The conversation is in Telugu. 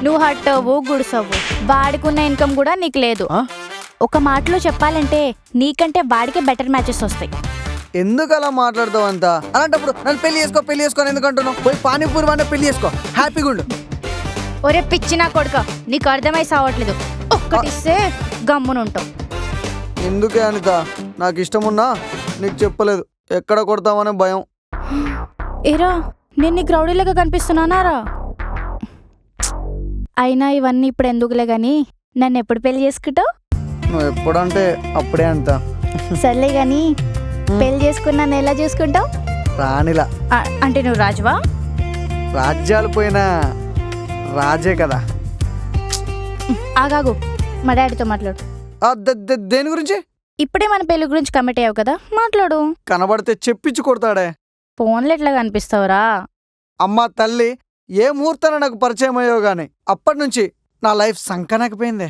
నువ్వు హట్ అవ్వు గుడిసవ్వు, వాడికున్న ఇన్కమ్ కూడా నీకు లేదు. ఒక మాటలో చెప్పాలంటే నీకంటే వాడికే బెటర్ మ్యాచెస్ వస్తాయి. ఎందుకు అలా మాట్లాడతావు అంతా? అలాంటప్పుడు నన్ను పెళ్లి చేసుకో అని ఎందుకంటున్నావు? పోయి పానీపూరి వాడిని పెళ్లి చేసుకో, హ్యాపీగా ఉండు. ఒరే పిచ్చి నా కొడుక, నీకు అర్థమై సావట్లేదు. ఒక్కటిస్తే గమ్మునుంటావు. ఎందుకే అనిత, నాకు ఇష్టమున్నా నీకు చెప్పలేదు, ఎక్కడ కొడతామనే భయం. ఏరా నేను నీకు రౌడీలాగా కనిపిస్తున్నానారా? అయినా ఇవన్నీ ఇప్పుడు ఎందుకులే గాని నన్ను ఎప్పుడు పెళ్లి చేసుకుంటావు? నువ్వు ఎప్పుడంటే అప్పుడే అంత. సర్లే గాని పెళ్లి చేసుకుని నన్ను ఎలా చూసుకుంటావు? రాణిలా. అంటే నువ్వు రాజువా? రాజ్యాలు పోయినా రాజే కదా. ఆగాగు, మా డాడీతో మాట్లాడు. దేని గురించి? ఇప్పుడే మన పెళ్లి గురించి కమిట్ అయ్యావు కదా, మాట్లాడు. కనబడితే చెప్పించి కొడతాడే. ఫోన్లో ఎట్లా కనిపిస్తావురా? అమ్మా తల్లి, ఏ ముహూర్తాన నాకు పరిచయం అయ్యో గాని అప్పటి నుంచి నా లైఫ్ సంకనకపోయిందే.